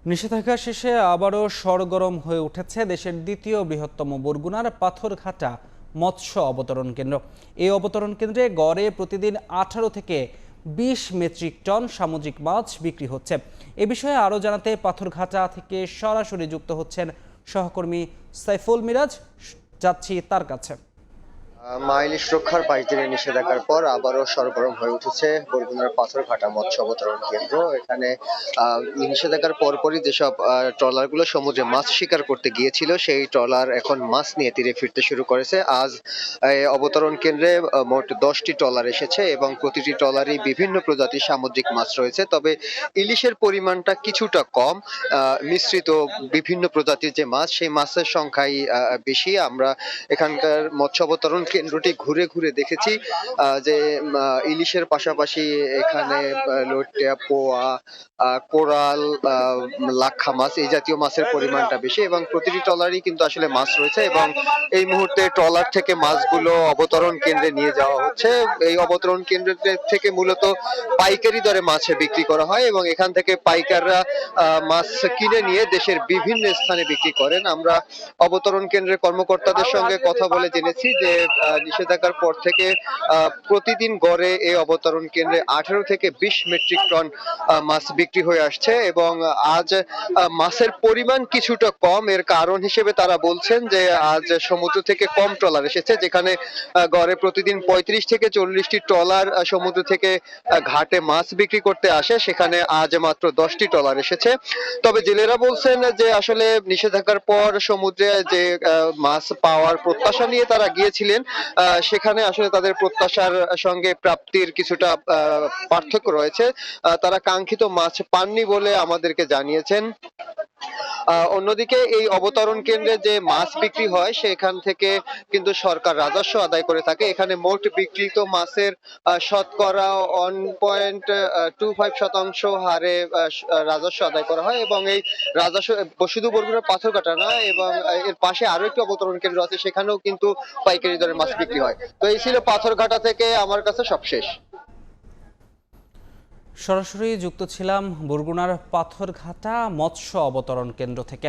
নিষেধাজ্ঞা শেষে আবারও সরগরম হয়ে উঠেছে দেশের দ্বিতীয় বৃহত্তম বরগুনার পাথরঘাটা মৎস্য অবতরণ কেন্দ্র। এই অবতরণ কেন্দ্রে গড়ে প্রতিদিন 18 থেকে 20 মেট্রিক টন সামুদ্রিক মাছ বিক্রি হচ্ছে। এ বিষয়ে আরও জানাতে পাথরঘাটা থেকে সরাসরি যুক্ত হচ্ছেন সহকর্মী সাইফুল মিরাজ। যাচ্ছি তার কাছে। ইলিশ রক্ষার 22 দিনের নিষেধাজ্ঞার পর আবারও সরগরম হয়ে উঠেছে বরগুনার পাথরঘাটা মৎস্য অবতরণ কেন্দ্র। এখানে নিষেধাজ্ঞার পরপরই যেসব ট্রলারগুলো সমুদ্রে মাছ শিকার করতে গিয়েছিল, সেই ট্রলার এখন মাছ নিয়ে তীরে ফিরতে শুরু করেছে। আজ অবতরণ কেন্দ্রে মোট 10টি ট্রলার এসেছে এবং প্রতিটি ট্রলারই বিভিন্ন প্রজাতির সামুদ্রিক মাছ রয়েছে। তবে ইলিশের পরিমাণটা কিছুটা কম। মিশ্রিত বিভিন্ন প্রজাতির যে মাছ, সেই মাছের সংখ্যাই বেশি। আমরা এখানকার মৎস্য অবতরণ কেন্দ্রটি ঘুরে ঘুরে দেখেছি যে ইলিশের পাশাপাশি এখানে লইট্টা, পোয়া, কোরাল, লাক্ষা মাছ, এই জাতীয় মাছের পরিমাণটা বেশি এবং প্রতিটি ট্রলারই কিন্তু আসলে মাছ রয়েছে এবং এই মুহূর্তে ট্রলার থেকে মাছগুলো অবতরণ কেন্দ্রে নিয়ে যাওয়া হচ্ছে। এই অবতরণ কেন্দ্র থেকে মূলত পাইকারি দরে মাছ বিক্রি করা হয় এবং এখান থেকে পাইকাররা মাছ কিনে নিয়ে দেশের বিভিন্ন স্থানে বিক্রি করেন। আমরা অবতরণ কেন্দ্রের কর্মকর্তাদের সঙ্গে কথা বলে জেনেছি যে নিষেধাজ্ঞার পর থেকে প্রতিদিন গড়ে এই অবতরণ কেন্দ্রে 18 থেকে 20 মেট্রিক টন মাছ বিক্রি হয়ে আসছে এবং আজ মাছের পরিমাণ কিছুটা কম। এর কারণ হিসেবে তারা বলছেন যে আজ সমুদ্র থেকে কম ট্রলার এসেছে, যেখানে গড়ে প্রতিদিন 35 থেকে 40টি ট্রলার সমুদ্র থেকে ঘাটে মাছ বিক্রি করতে আসে, সেখানে আজ মাত্র 10টি ট্রলার এসেছে। তবে জেলেরা বলছেন যে আসলে নিষেধাজ্ঞার পর সমুদ্রে যে মাছ পাওয়ার প্রত্যাশা নিয়ে তারা গিয়েছিলেন, সেখানে আসলে তাদের প্রত্যাশার সঙ্গে প্রাপ্তির কিছুটা পার্থক্য রয়েছে। তারা কাঙ্ক্ষিত মাছ পাননি বলে আমাদেরকে জানিয়েছেন। অন্যদিকে এই অবতরণ কেন্দ্রে যে মাছ বিক্রি হয়, সেখান থেকে কিন্তু সরকার রাজস্ব আদায় করে থাকে। এখানে মোট বিক্রিত মাছের শতকরা 1.25% হারে রাজস্ব আদায় করা হয় এবং এই রাজস্ব শুধু বরগুনার পাথরঘাটা না, এবং এর পাশে আরো একটি অবতরণ কেন্দ্র আছে, সেখানেও কিন্তু পাইকারি দরে মাছ বিক্রি হয়। তো এই ছিল পাথরঘাটা থেকে আমার কাছে সবশেষ। সরাসরি যুক্ত ছিলাম বরগুনার পাথরঘাটা মৎস্য অবতরণ কেন্দ্র থেকে।